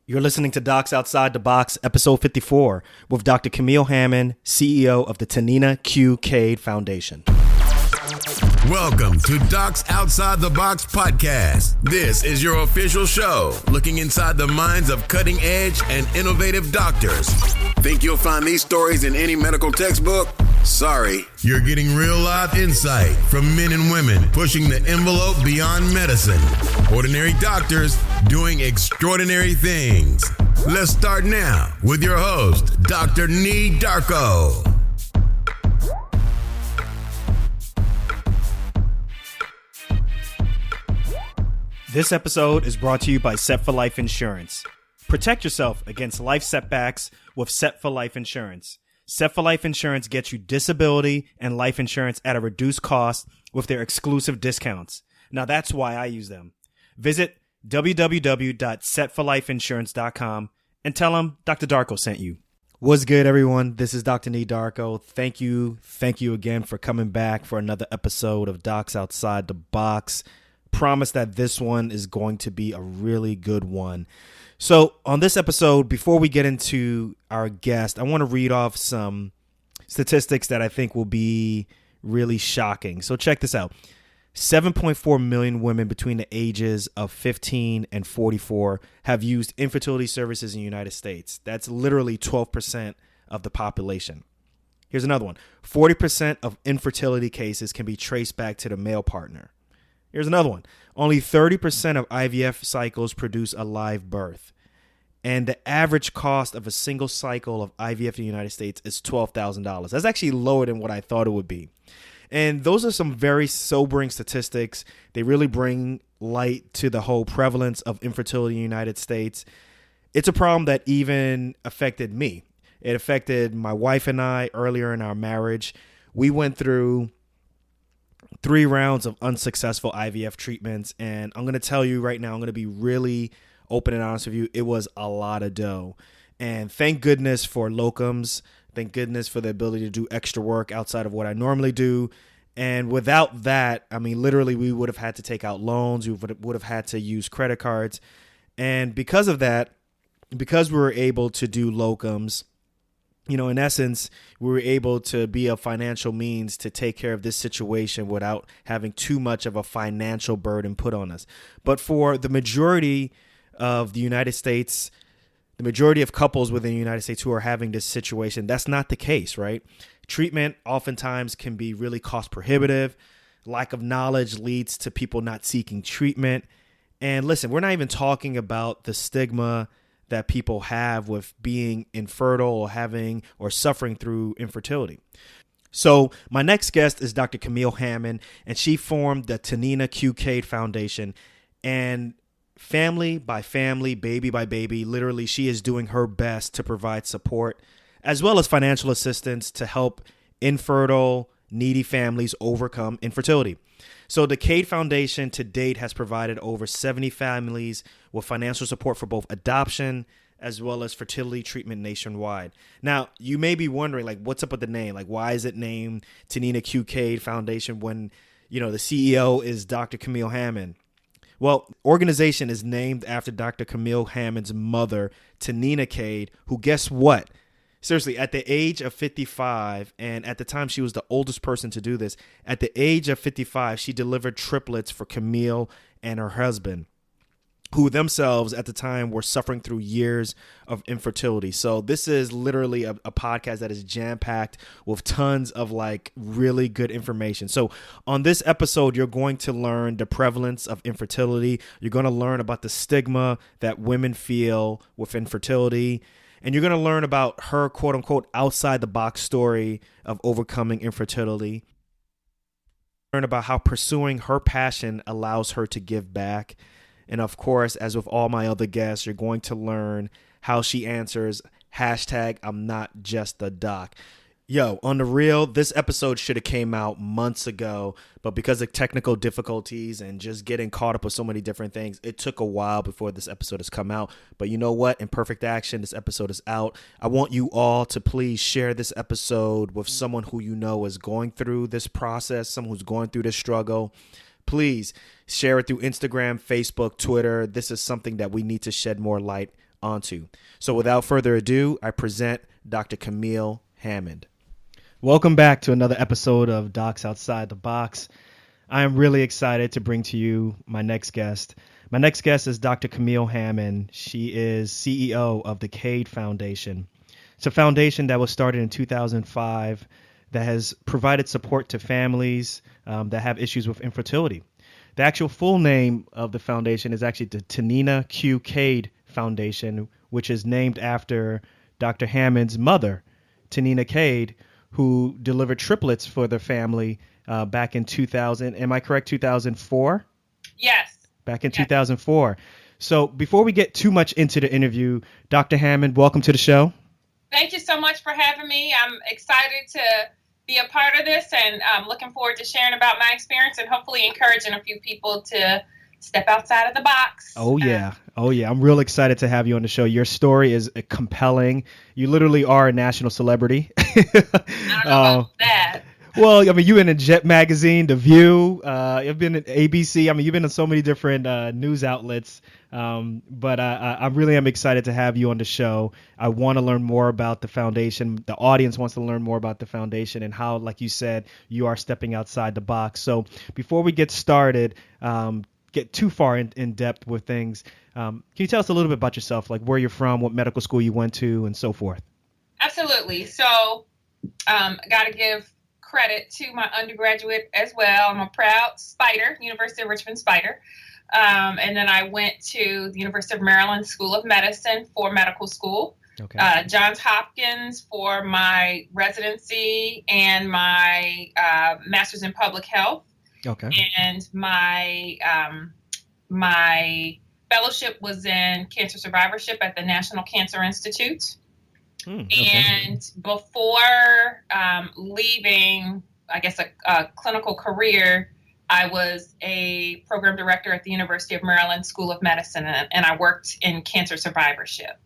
You're listening to Docs Outside the Box, episode 54, with Dr. Camille Hammond, CEO of the Tininia Cade Foundation. Welcome to Docs Outside the Box podcast. This is your official show, looking inside the minds of cutting-edge and innovative doctors. Think you'll find these stories in any medical textbook? Sorry, you're getting real life insight from men and women pushing the envelope beyond medicine. Ordinary doctors doing extraordinary things. Let's start now with your host, Dr. Nee Darko. This episode is brought to you by Set for Life Insurance. Protect yourself against life setbacks with Set for Life Insurance. Set for Life Insurance gets you disability and life insurance at a reduced cost with their exclusive discounts. Now that's why I use them. Visit www.setforlifeinsurance.com and tell them Dr. Darko sent you. What's good, everyone? This is Dr. Nee Darko. Thank you again for coming back for another episode of Docs Outside the Box. Promise that this one is going to be a really good one. So on this episode, before we get into our guest, I want to read off some statistics that I think will be really shocking. So check this out. 7.4 million women between the ages of 15 and 44 have used infertility services in the United States. That's literally 12% of the population. Here's another one. 40% of infertility cases can be traced back to the male partner. Here's another one. Only 30% of IVF cycles produce a live birth. And the average cost of a single cycle of IVF in the United States is $12,000. That's actually lower than what I thought it would be. And those are some very sobering statistics. They really bring light to the whole prevalence of infertility in the United States. It's a problem that even affected me. It affected my wife and I earlier in our marriage. We went through 3 rounds of unsuccessful IVF treatments. And I'm going to tell you right now, I'm going to be really open and honest with you. It was a lot of dough. And thank goodness for locums. Thank goodness for the ability to do extra work outside of what I normally do. And without that, I mean, literally, we would have had to take out loans. We would have had to use credit cards. And because of that, because we were able to do locums, you know, in essence, we were able to be a financial means to take care of this situation without having too much of a financial burden put on us. But for the majority of the United States, the majority of couples within the United States who are having this situation, that's not the case, right? Treatment oftentimes can be really cost prohibitive. Lack of knowledge leads to people not seeking treatment. And listen, we're not even talking about the stigma that people have with being infertile or having or suffering through infertility. So my next guest is Dr. Camille Hammond, and she formed the Tininia Cade Foundation. And family by family, baby by baby, literally she is doing her best to provide support as well as financial assistance to help infertile, needy families overcome infertility. So the Cade Foundation to date has provided over 70 families with financial support for both adoption as well as fertility treatment nationwide. Now, you may be wondering, like, what's up with the name? Like, why is it named Tininia Cade Foundation when, you know, the CEO is Dr. Camille Hammond? Well, organization is named after Dr. Camille Hammond's mother, Tininia Cade, who, guess what? Seriously, at the age of 55, and at the time she was the oldest person to do this, at the age of 55, she delivered triplets for Camille and her husband, who themselves at the time were suffering through years of infertility. So this is literally a podcast that is jam-packed with tons of like really good information. So on this episode, you're going to learn the prevalence of infertility. You're going to learn about the stigma that women feel with infertility. And you're going to learn about her, quote unquote, outside the box story of overcoming infertility. Learn about how pursuing her passion allows her to give back. And of course, as with all my other guests, you're going to learn how she answers hashtag I'm not just a doc. Yo, on the real, this episode should have came out months ago, but because of technical difficulties and just getting caught up with so many different things, it took a while before this episode has come out. But you know what? In perfect action, this episode is out. I want you all to please share this episode with someone who you know is going through this process, someone who's going through this struggle. Please share it through Instagram, Facebook, Twitter. This is something that we need to shed more light onto. So without further ado, I present Dr. Camille Hammond. Welcome back to another episode of Docs Outside the Box. I am really excited to bring to you my next guest. My next guest is Dr. Camille Hammond. She is CEO of the Cade Foundation. It's a foundation that was started in 2005 that has provided support to families that have issues with infertility. The actual full name of the foundation is actually the Tininia Cade Foundation, which is named after Dr. Hammond's mother, Tininia Cade, who delivered triplets for their family back in 2000. Am I correct? 2004? Yes. Back in 2004. So before we get too much into the interview, Dr. Hammond, welcome to the show. Thank you so much for having me. I'm excited to be a part of this, and I'm looking forward to sharing about my experience and hopefully encouraging a few people to step outside of the box. Oh, yeah. I'm real excited to have you on the show. Your story is compelling. You literally are a national celebrity. I don't know about that. Well, I mean, you've been in Jet Magazine, The View. You've been at ABC. I mean, you've been in so many different news outlets. But I really am excited to have you on the show. I want to learn more about the foundation. The audience wants to learn more about the foundation and how, like you said, you are stepping outside the box. So before we get started, get too far in depth with things, can you tell us a little bit about yourself, like where you're from, what medical school you went to, and so forth? Absolutely. So I got to give credit to my undergraduate as well. I'm a proud Spider, University of Richmond Spider. And then I went to the University of Maryland School of Medicine for medical school, Okay. Johns Hopkins for my residency and my master's in public health. Okay. And my my fellowship was in cancer survivorship at the National Cancer Institute. Okay. And before leaving, I guess, a clinical career, I was a program director at the University of Maryland School of Medicine, and I worked in cancer survivorship.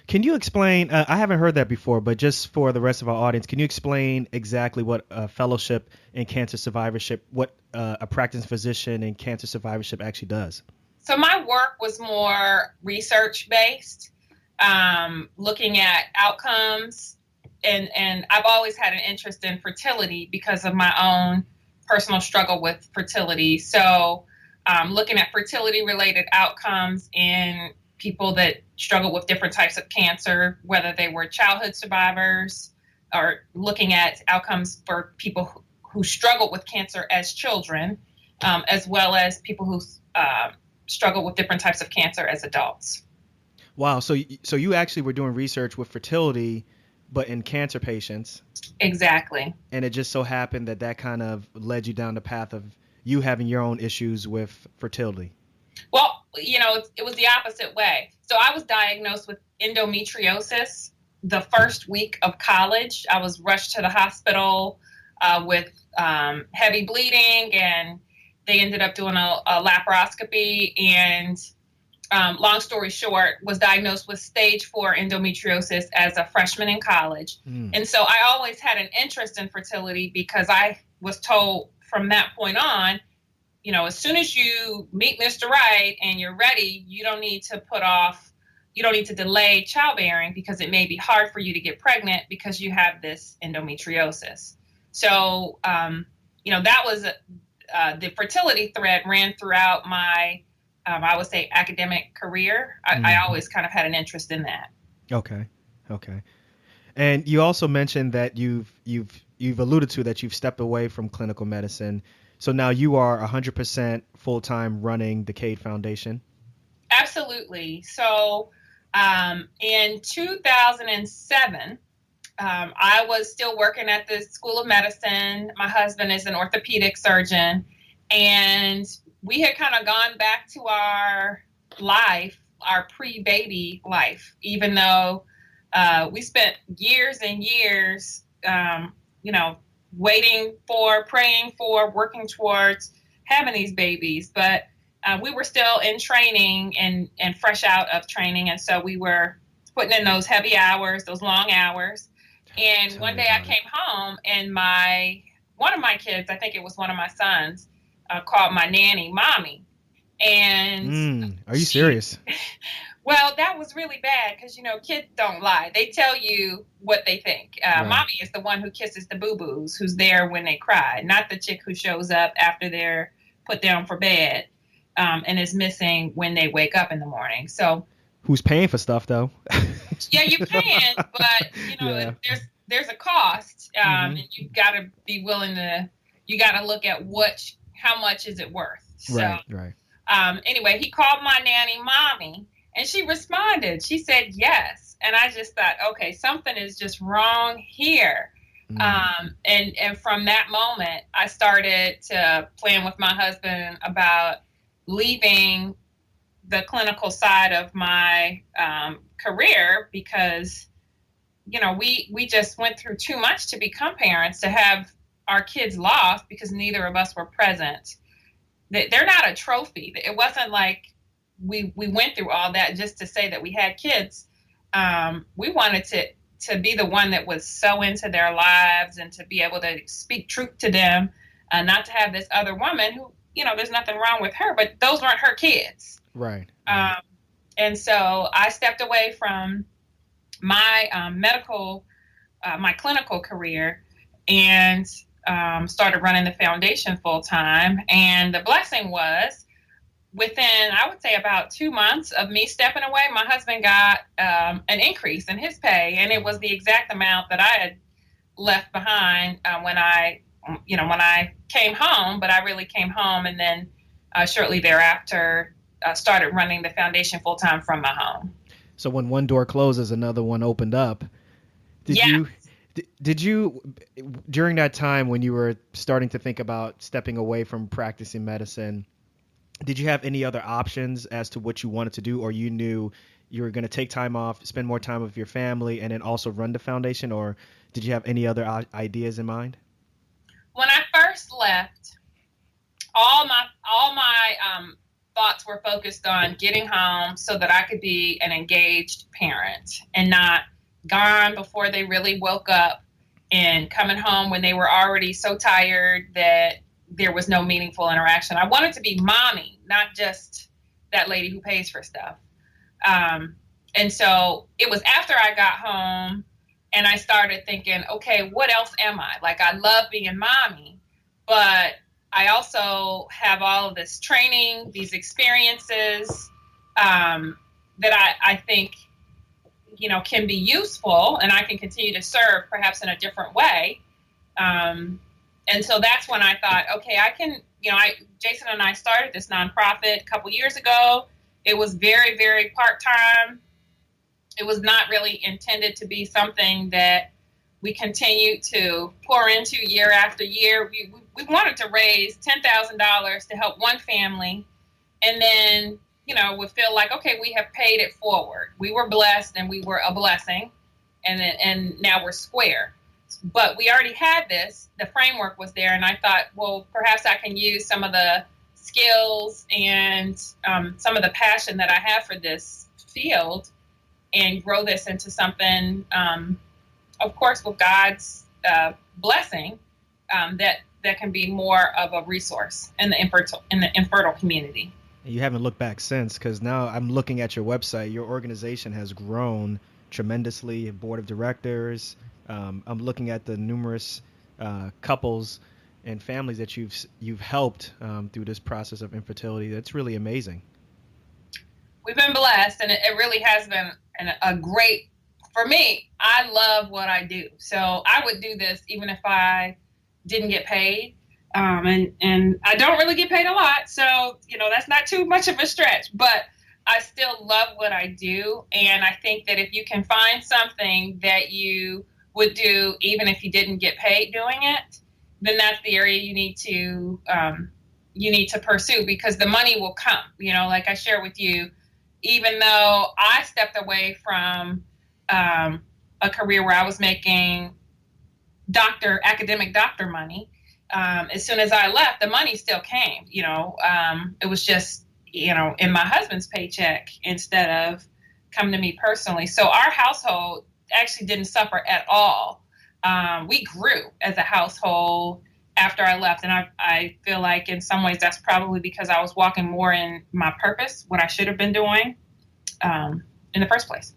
Can you explain, I haven't heard that before, but just for the rest of our audience, can you explain exactly what a fellowship in cancer survivorship, what a practicing physician in cancer survivorship actually does? So my work was more research-based, looking at outcomes, and I've always had an interest in fertility because of my own personal struggle with fertility. So looking at fertility-related outcomes in people that struggle with different types of cancer, whether they were childhood survivors, or looking at outcomes for people who struggle with cancer as children, as well as people who struggle with different types of cancer as adults. Wow. So you actually were doing research with fertility, but in cancer patients. Exactly. And it just so happened that kind of led you down the path of you having your own issues with fertility. Well, it was the opposite way. So I was diagnosed with endometriosis the first week of college. I was rushed to the hospital with heavy bleeding, and they ended up doing a laparoscopy, and long story short, was diagnosed with stage 4 endometriosis as a freshman in college. And so I always had an interest in fertility because I was told from that point on, as soon as you meet Mr. Right and you're ready, you don't need to delay childbearing because it may be hard for you to get pregnant because you have this endometriosis. So, that was the fertility thread ran throughout my I would say academic career. I always kind of had an interest in that. Okay. And you also mentioned that you've alluded to that you've stepped away from clinical medicine. So now you are 100% full-time running the Cade Foundation? Absolutely. So in 2007, I was still working at the School of Medicine. My husband is an orthopedic surgeon, and we had kind of gone back to our life, our pre-baby life, even though we spent years and years, waiting for, praying for, working towards having these babies. But we were still in training and fresh out of training. And so we were putting in those heavy hours, those long hours. And one day I came home and one of my kids, I think it was one of my sons, called my nanny Mommy. And are you serious? Well, that was really bad because, kids don't lie. They tell you what they think. Right. Mommy is the one who kisses the boo-boos, who's there when they cry, not the chick who shows up after they're put down for bed and is missing when they wake up in the morning. So, who's paying for stuff, though? yeah, you can, but, there's a cost, and you've got to be willing to, you got to look at how much is it worth. So, Right. Anyway, he called my nanny mommy. And she responded. She said yes. And I just thought, okay, something is just wrong here. And from that moment, I started to plan with my husband about leaving the clinical side of my career because, we just went through too much to become parents, to have our kids lost because neither of us were present. They're not a trophy. It wasn't like we went through all that just to say that we had kids. We wanted to be the one that was so into their lives and to be able to speak truth to them, not to have this other woman who, there's nothing wrong with her, but those weren't her kids. Right. And so I stepped away from my my clinical career and started running the foundation full time. And the blessing was, within, I would say, about 2 months of me stepping away, my husband got an increase in his pay, and it was the exact amount that I had left behind when I came home. But I really came home, and then shortly thereafter, started running the foundation full time from my home. So when one door closes, another one opened up. Did you, during that time when you were starting to think about stepping away from practicing medicine, did you have any other options as to what you wanted to do, or you knew you were going to take time off, spend more time with your family, and then also run the foundation, or did you have any other ideas in mind? When I first left, all my thoughts were focused on getting home so that I could be an engaged parent and not gone before they really woke up, and coming home when they were already so tired that there was no meaningful interaction. I wanted to be mommy, not just that lady who pays for stuff. And so it was after I got home and I started thinking, okay, what else am I? Like, I love being mommy, but I also have all of this training, these experiences that I think, can be useful, and I can continue to serve perhaps in a different way. And so that's when I thought, okay, I can, Jason and I started this nonprofit a couple years ago. It was very, very part-time. It was not really intended to be something that we continued to pour into year after year. We wanted to raise $10,000 to help one family, and then, would feel like, okay, we have paid it forward. We were blessed and we were a blessing, and now we're square. But we already had this, the framework was there, and I thought, well, perhaps I can use some of the skills and some of the passion that I have for this field and grow this into something, of course, with God's blessing, that can be more of a resource in the infertile community. You haven't looked back since, because now I'm looking at your website. Your organization has grown tremendously, board of directors. I'm looking at the numerous couples and families that you've helped through this process of infertility. That's really amazing. We've been blessed, and it really has been a great, for me, I love what I do. So I would do this even if I didn't get paid. And I don't really get paid a lot. So, that's not too much of a stretch, but I still love what I do. And I think that if you can find something that you would do, even if you didn't get paid doing it, then that's the area you need to pursue, because the money will come. Like I share with you, even though I stepped away from a career where I was making academic doctor money, as soon as I left, the money still came. It was just, in my husband's paycheck instead of coming to me personally. So our household actually didn't suffer at all. We grew as a household after I left. And I feel like in some ways that's probably because I was walking more in my purpose, what I should have been doing. in the first place.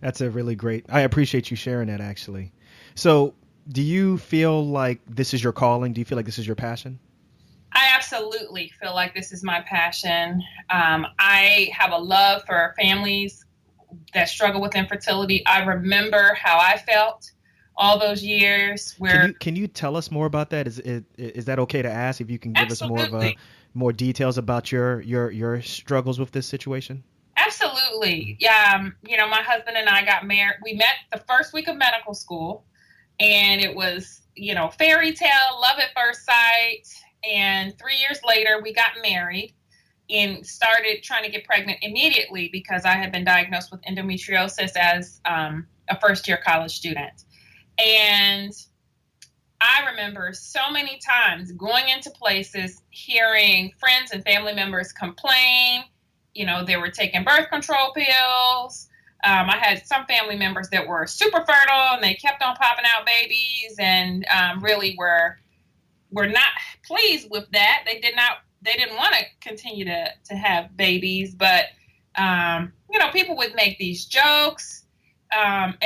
That's a really great, I appreciate you sharing that, actually. So do you feel like this is your calling? Do you feel like this is your passion? I absolutely feel like this is my passion. I have a love for families that struggle with infertility. I remember how I felt all those years where. Can you tell us more about that? Is that okay to ask if you can give Absolutely. us more details about your struggles with this situation? Absolutely. Yeah. My husband and I got married. We met the first week of medical school, and it was, fairy tale, love at first sight. And 3 years later, we got married and started trying to get pregnant immediately because I had been diagnosed with endometriosis as a first-year college student. And I remember so many times going into places, hearing friends and family members complain. They were taking birth control pills. I had some family members that were super fertile and they kept on popping out babies and really were not pleased with that. They didn't want to continue to have babies, but people would make these jokes, and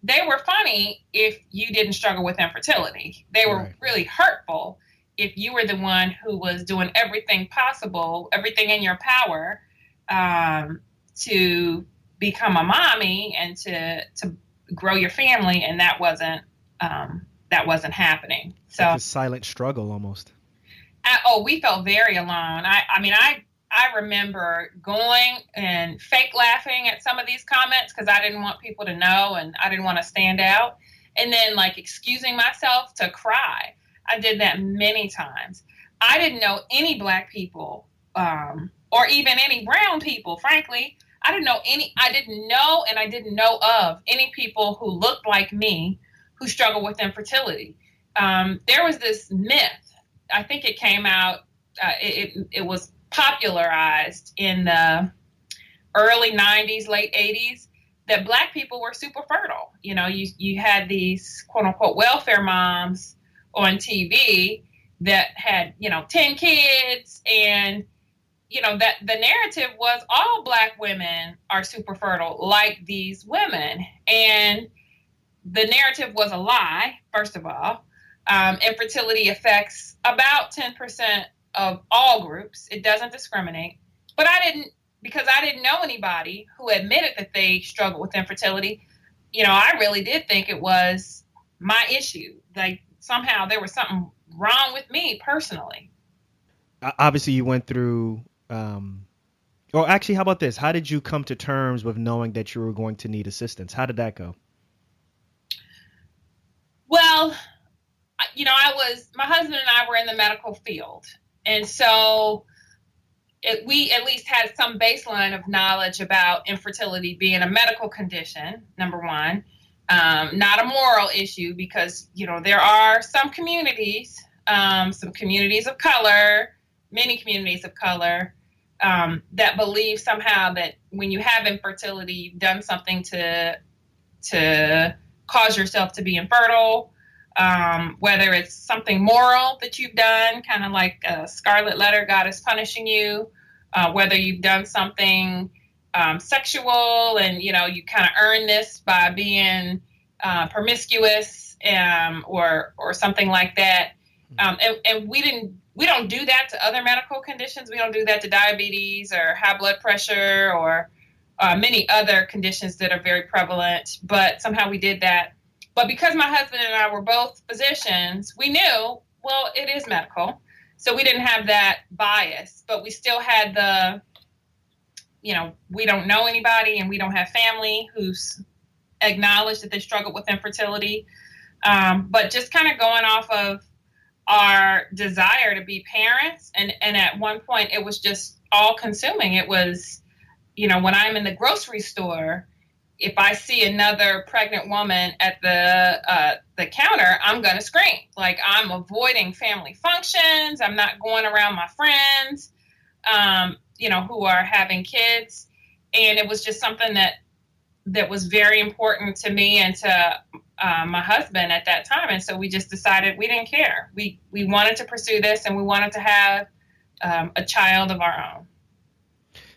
they were funny if you didn't struggle with infertility. They were Right. really hurtful if you were the one who was doing everything possible, everything in your power, to become a mommy and to grow your family, and that wasn't happening. It's So, like a silent struggle almost. we felt very alone. I remember going and fake laughing at some of these comments because I didn't want people to know and I didn't want to stand out. And then excusing myself to cry. I did that many times. I didn't know any Black people, or even any brown people, frankly. I didn't know and I didn't know of any people who looked like me who struggle with infertility. There was this myth. I think it came out, it was popularized in the early 90s, late 80s, that Black people were super fertile. You had these quote unquote welfare moms on TV that had, 10 kids, and, that the narrative was all Black women are super fertile like these women. And the narrative was a lie, first of all. Infertility affects about 10% of all groups. It doesn't discriminate. But because I didn't know anybody who admitted that they struggled with infertility, I really did think it was my issue. Like somehow there was something wrong with me personally. Obviously, you went through. Or actually, how about this? How did you come to terms with knowing that you were going to need assistance? How did that go? Well, my husband and I were in the medical field. And so we at least had some baseline of knowledge about infertility being a medical condition, number one, not a moral issue, because, there are some communities of color, many communities of color, that believe somehow that when you have infertility, you've done something to cause yourself to be infertile. Whether it's something moral that you've done, kind of like a scarlet letter, God is punishing you, whether you've done something sexual and, you kind of earn this by being promiscuous, or something like that. And we don't do that to other medical conditions. We don't do that to diabetes or high blood pressure or many other conditions that are very prevalent, but somehow we did that. But because my husband and I were both physicians, we knew, well, it is medical. So we didn't have that bias, but we still had we don't know anybody and we don't have family who's acknowledged that they struggle with infertility. But just kind of going off of our desire to be parents. And at one point it was just all consuming. It was, when I'm in the grocery store, if I see another pregnant woman at the counter, I'm going to scream. Like, I'm avoiding family functions. I'm not going around my friends, who are having kids. And it was just something that was very important to me and to my husband at that time. And so we just decided we didn't care. We wanted to pursue this and we wanted to have a child of our own.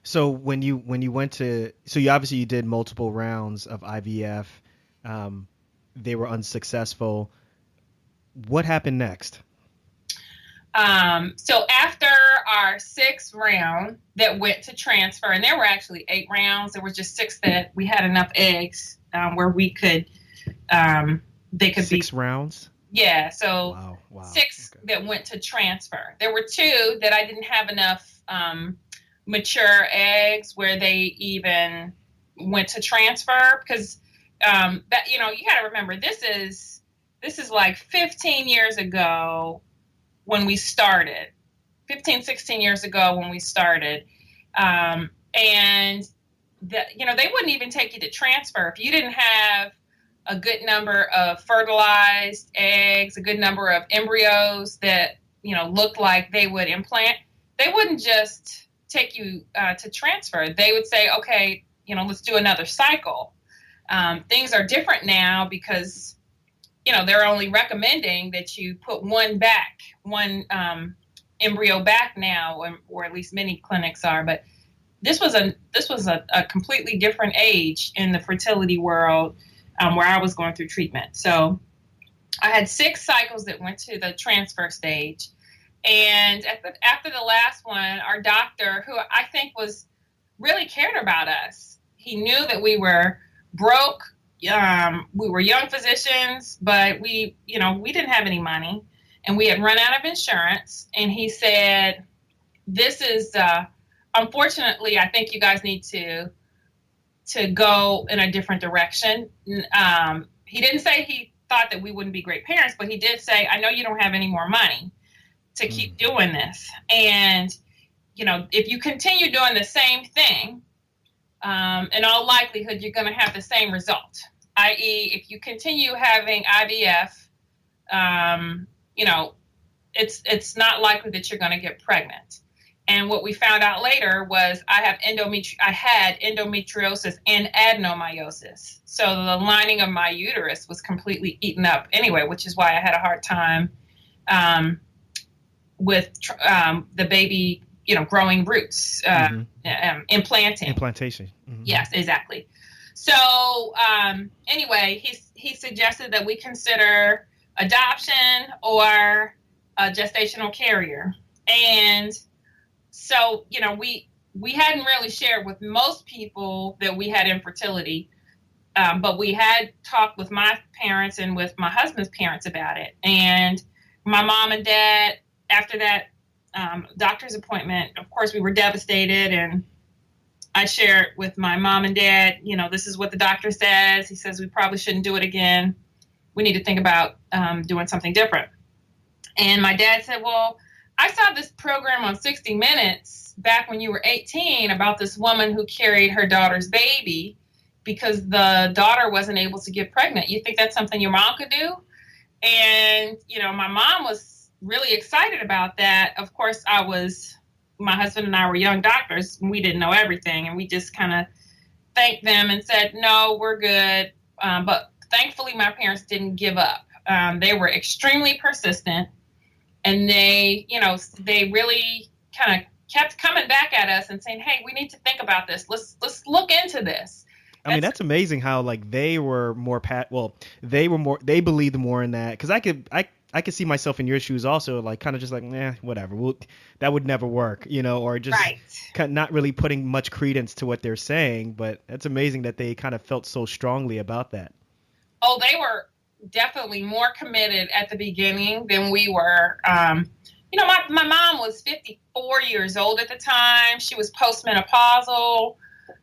So when you went to, so you obviously you did multiple rounds of IVF, they were unsuccessful. What happened next? So after our 6th round that went to transfer, and there were actually 8 rounds, there were just 6 that we had enough eggs where we could, they could 6 rounds? Yeah, so wow. 6 that went to transfer. There were 2 that I didn't have enough mature eggs where they even went to transfer, because that, you got to remember, this is like 15 years ago when we started, 15, 16 years ago when we started. And they wouldn't even take you to transfer if you didn't have a good number of fertilized eggs, a good number of embryos that, looked like they would implant. They wouldn't just take you to transfer. They would say, okay, let's do another cycle. Things are different now because, they're only recommending that you put one embryo back now, or at least many clinics are. But this was a completely different age in the fertility world, where I was going through treatment. So I had 6 cycles that went to the transfer stage. And after the last one, our doctor, who I think really cared about us, he knew that we were broke. We were young physicians, but we didn't have any money, and we had run out of insurance. And he said, this is, unfortunately, I think you guys need to go in a different direction. He didn't say he thought that we wouldn't be great parents, but he did say, I know you don't have any more money to keep doing this. And, if you continue doing the same thing, in all likelihood, you're going to have the same result, i.e., if you continue having IVF, it's not likely that you're going to get pregnant. And what we found out later was I had endometriosis and adenomyosis. So the lining of my uterus was completely eaten up anyway, which is why I had a hard time with the baby, growing roots, implanting. Implantation. Mm-hmm. Yes, exactly. So anyway, he suggested that we consider adoption or a gestational carrier. And so, we hadn't really shared with most people that we had infertility, but we had talked with my parents and with my husband's parents about it. And my mom and dad, after that doctor's appointment, of course, we were devastated. And I shared with my mom and dad, this is what the doctor says. He says we probably shouldn't do it again. We need to think about doing something different. And my dad said, well, I saw this program on 60 Minutes back when you were 18 about this woman who carried her daughter's baby because the daughter wasn't able to get pregnant. You think that's something your mom could do? And, my mom was really excited about that. Of course, my husband and I were young doctors, and we didn't know everything. And we just kind of thanked them and said, no, we're good. But thankfully, my parents didn't give up. They were extremely persistent. And they really kind of kept coming back at us and saying, hey, we need to think about this. Let's look into this. That's amazing how they were more they believed more in that. Cause I could see myself in your shoes also, kind of just whatever. That would never work, or just not really putting much credence to what they're saying. But that's amazing that they kind of felt so strongly about that. Oh, they were definitely more committed at the beginning than we were. My mom was 54 years old at the time. She was postmenopausal.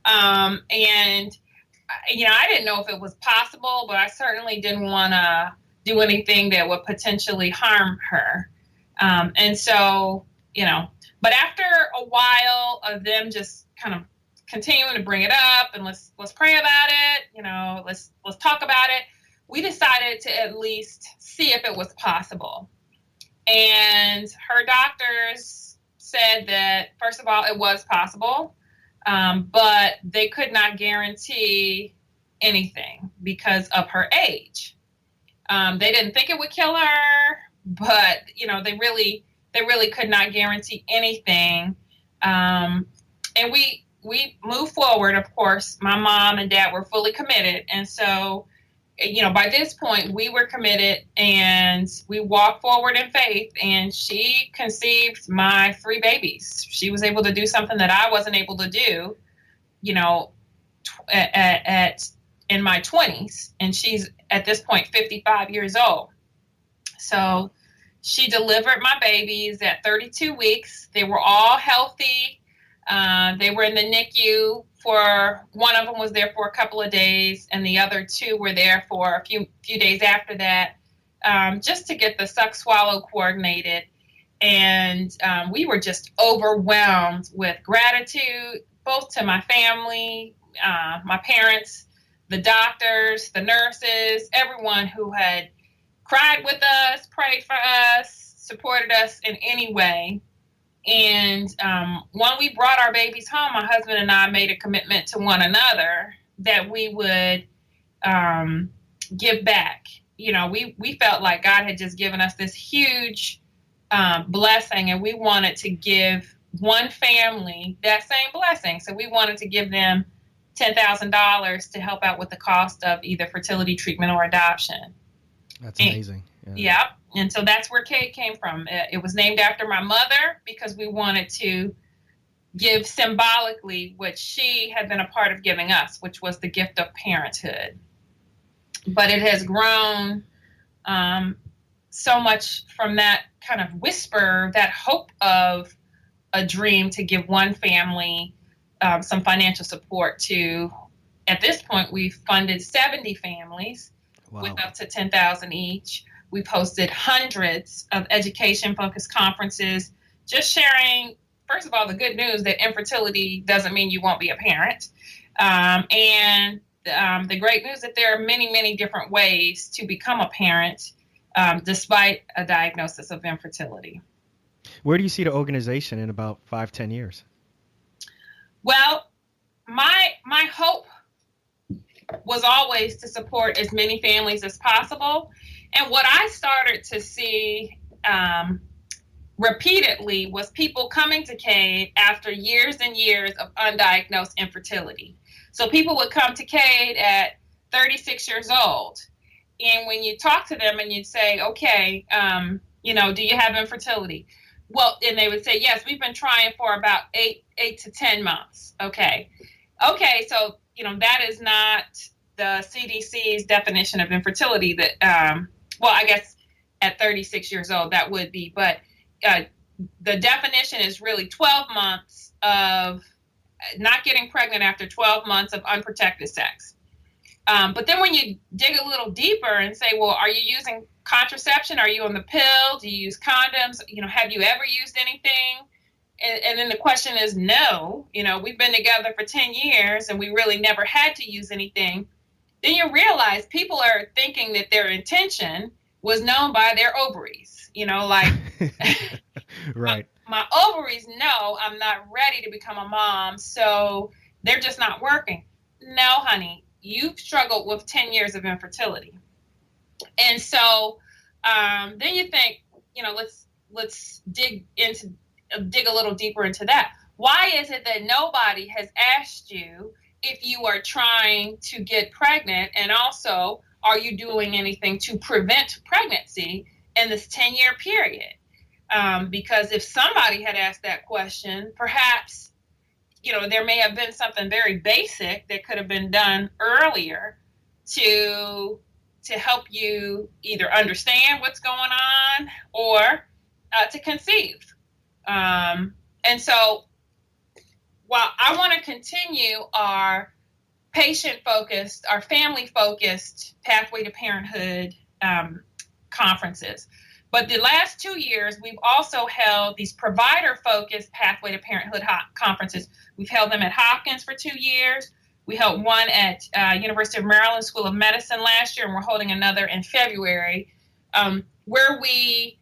And, I didn't know if it was possible, but I certainly didn't want to do anything that would potentially harm her. And so, but after a while of them just kind of continuing to bring it up and let's pray about it, let's talk about it, we decided to at least see if it was possible. And her doctors said that, first of all, it was possible, but they could not guarantee anything because of her age. They didn't think it would kill her, but, they really could not guarantee anything. And we we moved forward. Of course, my mom and dad were fully committed. And so, by this point, we were committed and we walked forward in faith, and she conceived my 3 babies. She was able to do something that I wasn't able to do, in my 20s, and she's at this point 55 years old. So she delivered my babies at 32 weeks. They were all healthy. They were in the NICU one of them was there for a couple of days, and the other 2 were there for a few days after that, just to get the suck swallow coordinated. And we were just overwhelmed with gratitude, both to my family, my parents, the doctors, the nurses, everyone who had cried with us, prayed for us, supported us in any way. And when we brought our babies home, my husband and I made a commitment to one another that we would give back. We felt like God had just given us this huge blessing, and we wanted to give one family that same blessing. So we wanted to give them $10,000 to help out with the cost of either fertility treatment or adoption. That's amazing. Yeah. And so that's where Cade came from. It was named after my mother because we wanted to give symbolically what she had been a part of giving us, which was the gift of parenthood. But it has grown so much from that kind of whisper, that hope of a dream to give one family some financial support to. At this point, we've funded 70 families. Wow. With up to $10,000 each. We've hosted hundreds of education-focused conferences, just sharing, first of all, the good news that infertility doesn't mean you won't be a parent, and the great news that there are many, many different ways to become a parent despite a diagnosis of infertility. Where do you see the organization in about 5-10 years? Well, my hope was always to support as many families as possible. And what I started to see repeatedly was people coming to Cade after years and years of undiagnosed infertility. So people would come to Cade at 36 years old. And when you talk to them and you'd say, okay, do you have infertility? Well, and they would say, yes, we've been trying for about 8 to 10 months. Okay, so that is not the CDC's definition of infertility. That, I guess at 36 years old, that would be. But the definition is really 12 months of not getting pregnant after 12 months of unprotected sex. But then when you dig a little deeper and say, well, are you using contraception? Are you on the pill? Do you use condoms? Have you ever used anything? And then the question is, no, we've been together for 10 years and we really never had to use anything. Then you realize people are thinking that their intention was known by their ovaries, right. My ovaries know I'm not ready to become a mom, so they're just not working. No, honey, you've struggled with 10 years of infertility. And so then you think, let's dig a little deeper into that. Why is it that nobody has asked you if you are trying to get pregnant, and also are you doing anything to prevent pregnancy in this 10-year period? Because if somebody had asked that question, perhaps, there may have been something very basic that could have been done earlier to help you either understand what's going on or to conceive. And so while I want to continue our patient-focused, our family-focused Pathway to Parenthood conferences, but the last 2 years, we've also held these provider-focused Pathway to Parenthood conferences. We've held them at Hopkins for 2 years. We held one at University of Maryland School of Medicine last year, and we're holding another in February, where we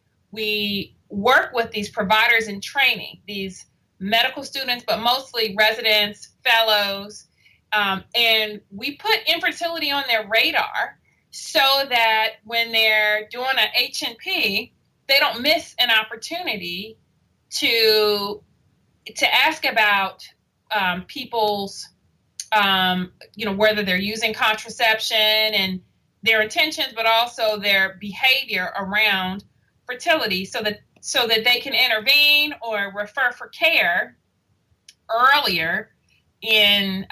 work with these providers in training, these medical students, but mostly residents, fellows, and we put infertility on their radar so that when they're doing an H&P, they don't miss an opportunity to ask about people's, whether they're using contraception and their intentions, but also their behavior around fertility, so that they can intervene or refer for care earlier in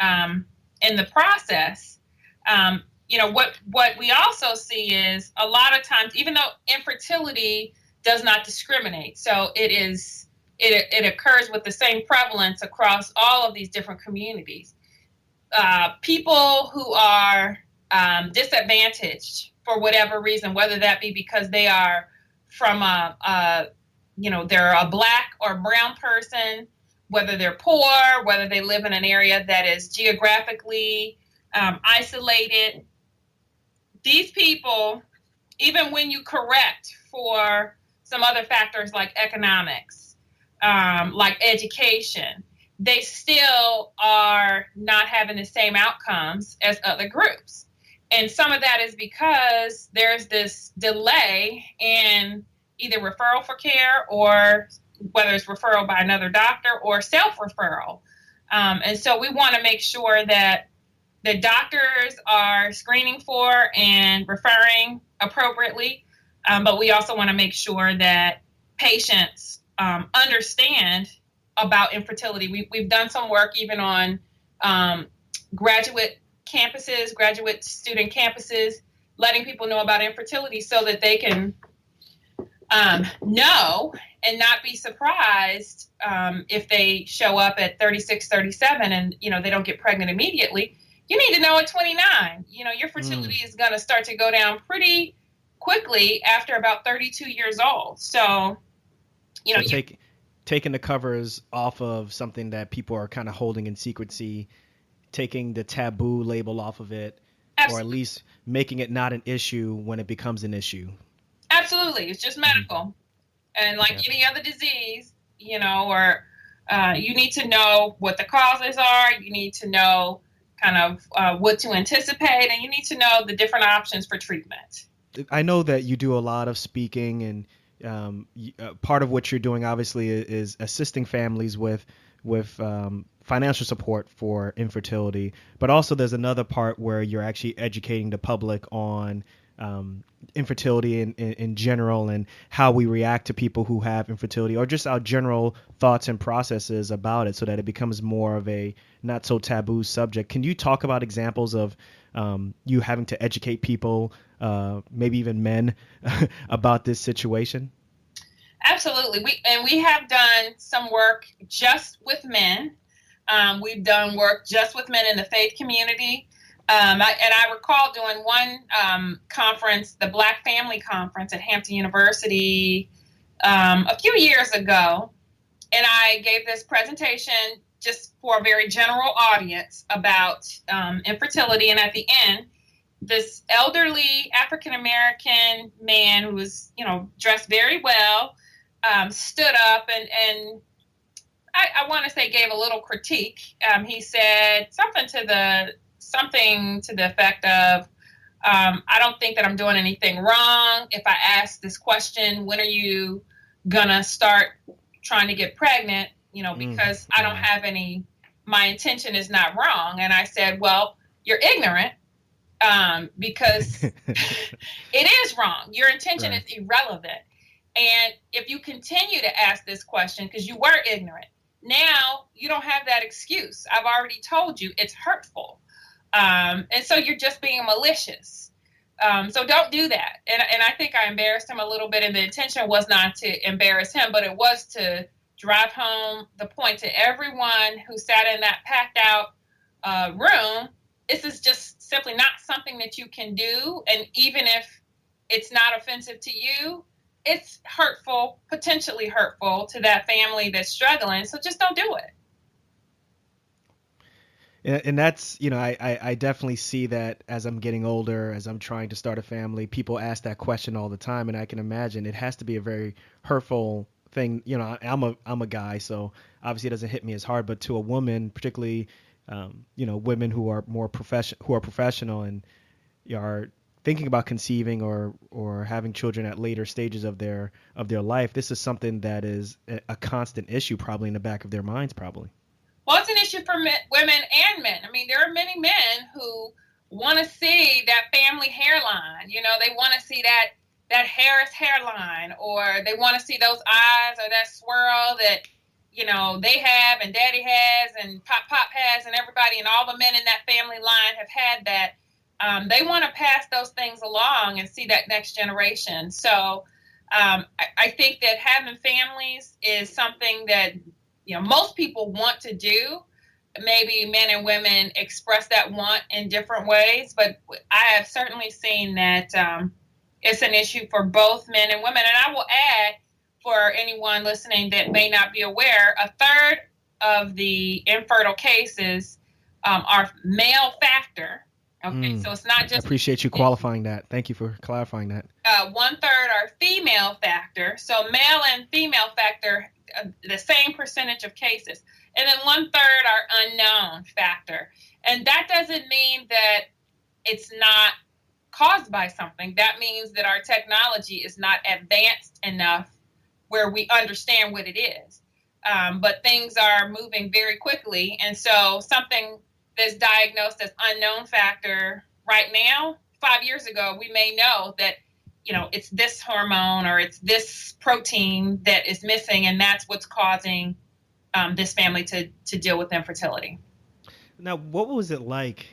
the process. What we also see is a lot of times, even though infertility does not discriminate, so it occurs with the same prevalence across all of these different communities. People who are disadvantaged for whatever reason, whether that be because they are from they're a Black or brown person, whether they're poor, whether they live in an area that is geographically isolated. These people, even when you correct for some other factors like economics, like education, they still are not having the same outcomes as other groups. And some of that is because there's this delay in either referral for care, or whether it's referral by another doctor or self-referral. And so we want to make sure that the doctors are screening for and referring appropriately. But we also want to make sure that patients understand about infertility. We've done some work even on graduate student campuses, letting people know about infertility so that they can know and not be surprised if they show up at 36, 37 and, they don't get pregnant immediately. You need to know at 29, your fertility is going to start to go down pretty quickly after about 32 years old. So, taking the covers off of something that people are kind of holding in secrecy, taking the taboo label off of it, absolutely. Or at least making it not an issue when it becomes an issue. Absolutely. It's just medical. And like any other disease, or you need to know what the causes are. You need to know kind of what to anticipate, and you need to know the different options for treatment. I know that you do a lot of speaking, and part of what you're doing obviously is assisting families with financial support for infertility, but also there's another part where you're actually educating the public on infertility in general, and how we react to people who have infertility, or just our general thoughts and processes about it, so that it becomes more of a not so taboo subject. Can you talk about examples of you having to educate people, maybe even men, about this situation? Absolutely. We have done some work just with men. We've done work just with men in the faith community. I recall doing one conference, the Black Family Conference at Hampton University, a few years ago. And I gave this presentation just for a very general audience about infertility. And at the end, this elderly African-American man who was, dressed very well, stood up and I want to say gave a little critique. He said something to the effect of, I don't think that I'm doing anything wrong. If I ask this question, when are you gonna start trying to get pregnant? Because I don't have any, my intention is not wrong. And I said, well, you're ignorant, because it is wrong. Your intention is irrelevant. And if you continue to ask this question because you were ignorant, now you don't have that excuse. I've already told you it's hurtful. And so you're just being malicious. So don't do that. And I think I embarrassed him a little bit, and the intention was not to embarrass him, but it was to drive home the point to everyone who sat in that packed out room. This is just simply not something that you can do. And even if it's not offensive to you, it's hurtful, potentially hurtful to that family that's struggling. So just don't do it. And that's, I definitely see that as I'm getting older, as I'm trying to start a family. People ask that question all the time, and I can imagine it has to be a very hurtful thing. I'm a guy, so obviously it doesn't hit me as hard, but to a woman, particularly, women who are professional and are thinking about conceiving or having children at later stages of their life, this is something that is a constant issue, probably in the back of their minds, probably. Well, it's an issue for women and men. I mean, there are many men who want to see that family hairline. You know, they want to see that Harris hairline, or they want to see those eyes, or that swirl that, you know, they have and daddy has and pop has and everybody and all the men in that family line have had that. They want to pass those things along and see that next generation. So I think that having families is something that, you know, most people want to do. Maybe men and women express that want in different ways, but I have certainly seen that it's an issue for both men and women. And I will add, for anyone listening that may not be aware, a third of the infertile cases are male factor. Okay, so it's not just. I appreciate you qualifying that. Thank you for clarifying that. 1/3 are female factor. So male and female factor, the same percentage of cases. And then 1/3 are unknown factor. And that doesn't mean that it's not caused by something. That means that our technology is not advanced enough where we understand what it is. But things are moving very quickly. And so something that's diagnosed as unknown factor right now, 5 years ago, we may know that, you know, it's this hormone or it's this protein that is missing, and that's what's causing this family to deal with infertility. Now, what was it like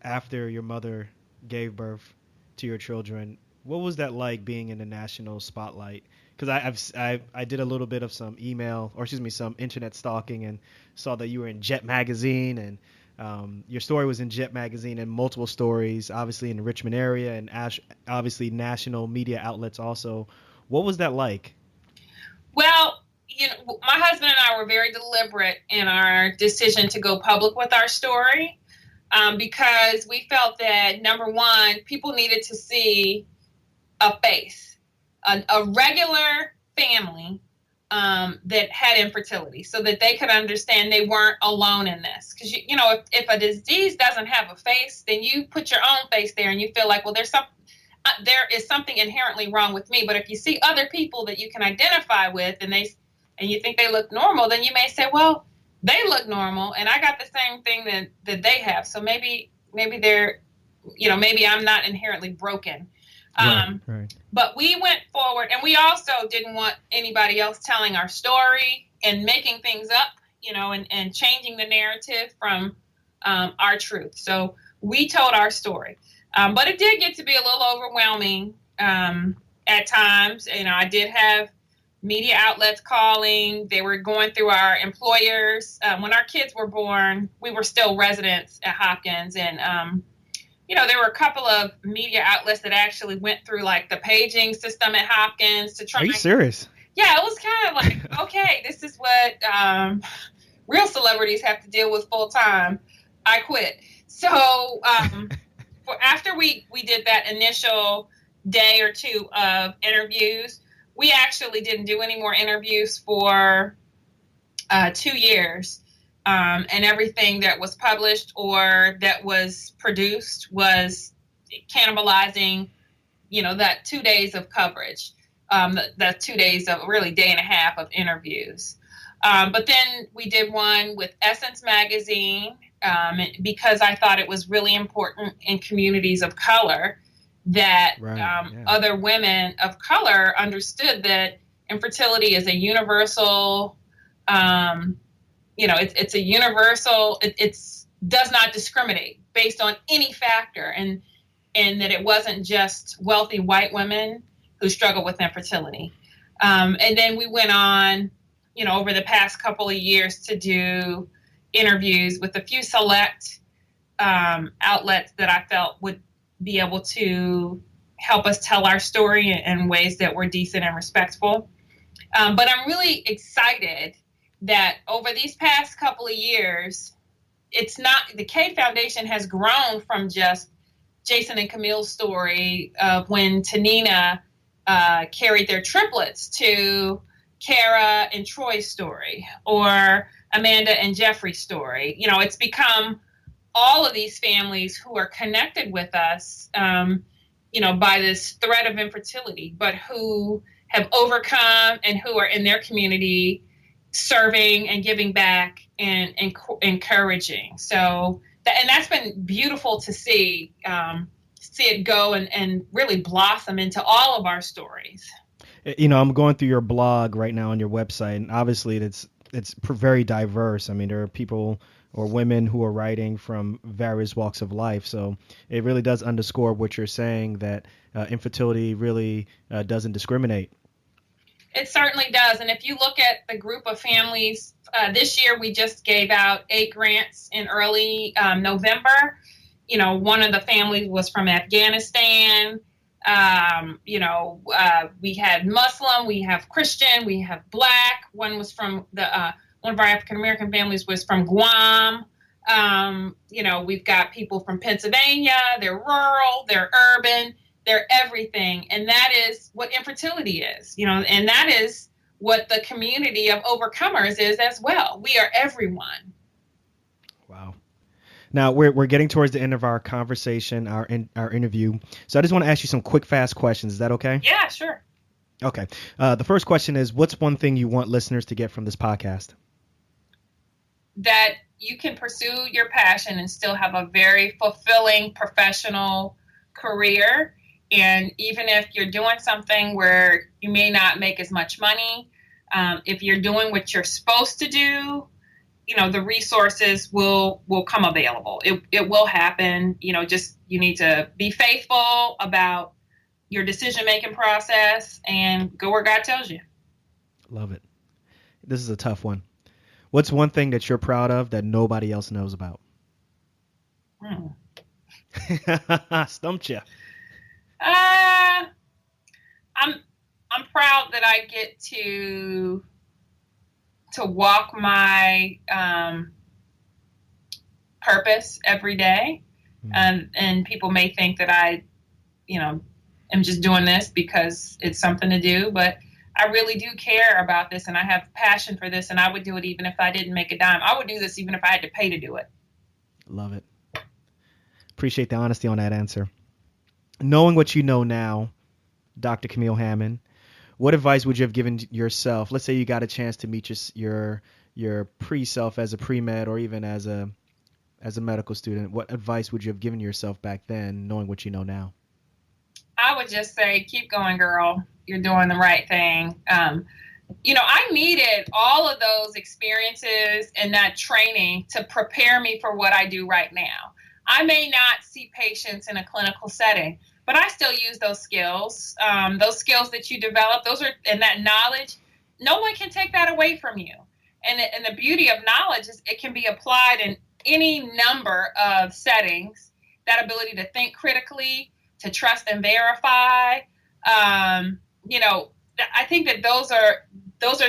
after your mother gave birth to your children? What was that like being in the national spotlight? Because I did a little bit of some some internet stalking and saw that you were in Jet Magazine, and your story was in Jet Magazine and multiple stories, obviously in the Richmond area, and obviously national media outlets also. What was that like? Well, you know, my husband and I were very deliberate in our decision to go public with our story because we felt that, number one, people needed to see a face. A regular family that had infertility, so that they could understand they weren't alone in this. Because, you know, if a disease doesn't have a face, then you put your own face there and you feel like, well, there is something inherently wrong with me. But if you see other people that you can identify with and you think they look normal, then you may say, well, they look normal and I got the same thing that they have. So maybe they're, you know, maybe I'm not inherently broken. Right. But we went forward, and we also didn't want anybody else telling our story and making things up, you know, and changing the narrative from our truth. So we told our story. But it did get to be a little overwhelming at times. You know, I did have media outlets calling. They were going through our employers. When our kids were born, we were still residents at Hopkins, and you know, there were a couple of media outlets that actually went through like the paging system at Hopkins to try. Are you serious? Yeah, it was kind of like, okay, this is what real celebrities have to deal with full time. I quit. So after we did that initial day or two of interviews, we actually didn't do any more interviews for 2 years. And everything that was published or that was produced was cannibalizing, you know, that 2 days of coverage, that 2 days of really day and a half of interviews. But then we did one with Essence Magazine because I thought it was really important in communities of color that other women of color understood that infertility is a universal you know, it's a universal, it does not discriminate based on any factor, and that it wasn't just wealthy white women who struggle with infertility. And then we went on, you know, over the past couple of years to do interviews with a few select outlets that I felt would be able to help us tell our story in ways that were decent and respectful. But I'm really excited that over these past couple of years, the Cade Foundation has grown from just Jason and Camille's story of when Tininia carried their triplets to Kara and Troy's story, or Amanda and Jeffrey's story. You know, it's become all of these families who are connected with us, you know, by this threat of infertility, but who have overcome and who are in their community serving and giving back and encouraging. So and that's been beautiful to see it go and really blossom into all of our stories. I'm going through your blog right now on your website, and obviously it's very diverse. I mean, there are people or women who are writing from various walks of life. So it really does underscore what you're saying, that infertility really doesn't discriminate. It certainly does. And if you look at the group of families, this year we just gave out 8 grants in early November. One of the families was from Afghanistan. We had Muslim, we have Christian, we have Black. One was from one of our African-American families was from Guam. We've got people from Pennsylvania. They're rural, they're urban, they're everything. And that is what infertility is, and that is what the community of overcomers is as well. We are everyone. Wow. Now we're getting towards the end of our conversation, our interview. So I just want to ask you some quick, fast questions. Is that okay? Yeah, sure. Okay. The first question is, what's one thing you want listeners to get from this podcast? That you can pursue your passion and still have a very fulfilling professional career. And even if you're doing something where you may not make as much money, if you're doing what you're supposed to do, the resources will come available. It will happen. Just you need to be faithful about your decision-making process and go where God tells you. Love it. This is a tough one. What's one thing that you're proud of that nobody else knows about? Stumped you. I'm proud that I get to walk my purpose every day. And people may think that I, am just doing this because it's something to do, but I really do care about this, and I have passion for this, and I would do it even if I didn't make a dime. I would do this even if I had to pay to do it. Love it. Appreciate the honesty on that answer. Knowing what you know now, Dr. Camille Hammond, what advice would you have given yourself? Let's say you got a chance to meet your pre-self as a pre-med or even as a medical student. What advice would you have given yourself back then, knowing what you know now? I would just say, keep going, girl. You're doing the right thing. I needed all of those experiences and that training to prepare me for what I do right now. I may not see patients in a clinical setting, but I still use those skills that you develop. And that knowledge, no one can take that away from you. And the beauty of knowledge is it can be applied in any number of settings. That ability to think critically, to trust and verify. I think that those are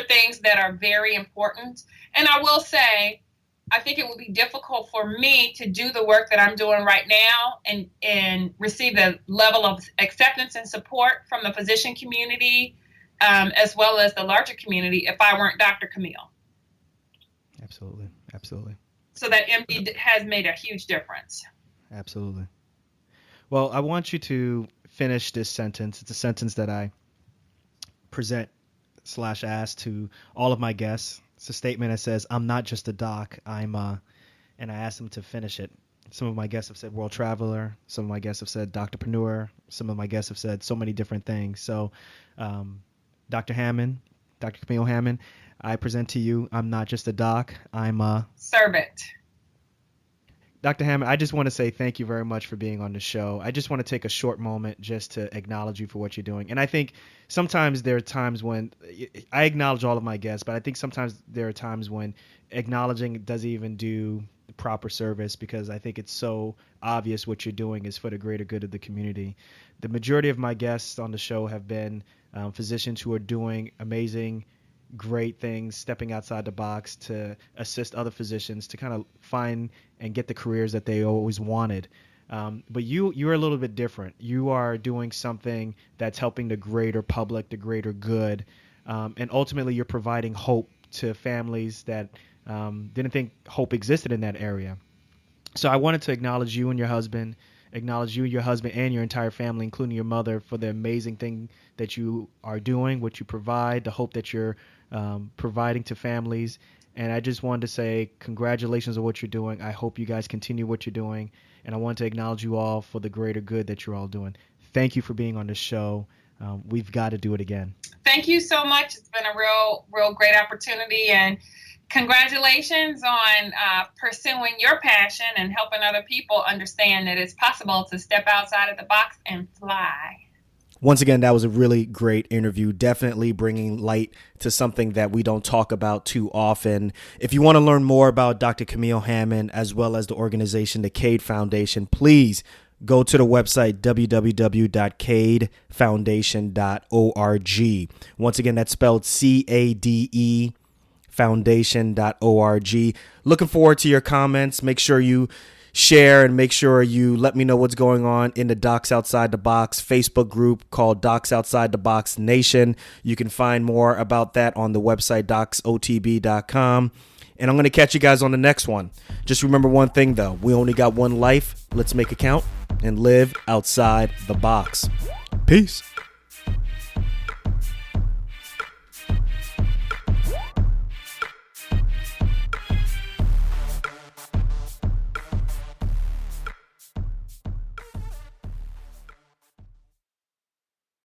things that are very important. And I will say, I think it would be difficult for me to do the work that I'm doing right now and receive the level of acceptance and support from the physician community, as well as the larger community, if I weren't Dr. Camille. Absolutely. Absolutely. So that MD has made a huge difference. Absolutely. Well, I want you to finish this sentence. It's a sentence that I present/ask to all of my guests. It's a statement that says, I'm not just a doc, and I asked them to finish it. Some of my guests have said world traveler. Some of my guests have said doctorpreneur. Some of my guests have said so many different things. So, Dr. Hammond, Dr. Camille Hammond, I present to you, I'm not just a doc, I'm a servant. Dr. Hammond, I just want to say thank you very much for being on the show. I just want to take a short moment just to acknowledge you for what you're doing. And I think sometimes there are times when I acknowledge all of my guests, but I think sometimes there are times when acknowledging doesn't even do the proper service, because I think it's so obvious what you're doing is for the greater good of the community. The majority of my guests on the show have been physicians who are doing amazing, great things, stepping outside the box to assist other physicians to kind of find and get the careers that they always wanted. But you're a little bit different. You are doing something that's helping the greater public, the greater good. And ultimately you're providing hope to families that didn't think hope existed in that area. So I wanted to acknowledge you and your husband and your entire family, including your mother, for the amazing thing that you are doing, what you provide, the hope that you're providing to families. And I just wanted to say congratulations on what you're doing. I hope you guys continue what you're doing. And I want to acknowledge you all for the greater good that you're all doing. Thank you for being on the show. We've got to do it again. Thank you so much. It's been a real great opportunity. And congratulations on pursuing your passion and helping other people understand that it's possible to step outside of the box and fly. Once again, that was a really great interview, definitely bringing light to something that we don't talk about too often. If you want to learn more about Dr. Camille Hammond, as well as the organization, the Cade Foundation, please go to the website, www.cadefoundation.org. Once again, that's spelled CADE foundation.org. Looking forward to your comments. Make sure you share and make sure you let me know what's going on in the Docs Outside the Box Facebook group called Docs Outside the Box Nation. You can find more about that on the website docsotb.com. And I'm going to catch you guys on the next one. Just remember one thing, though. We only got one life. Let's make it count and live outside the box. Peace.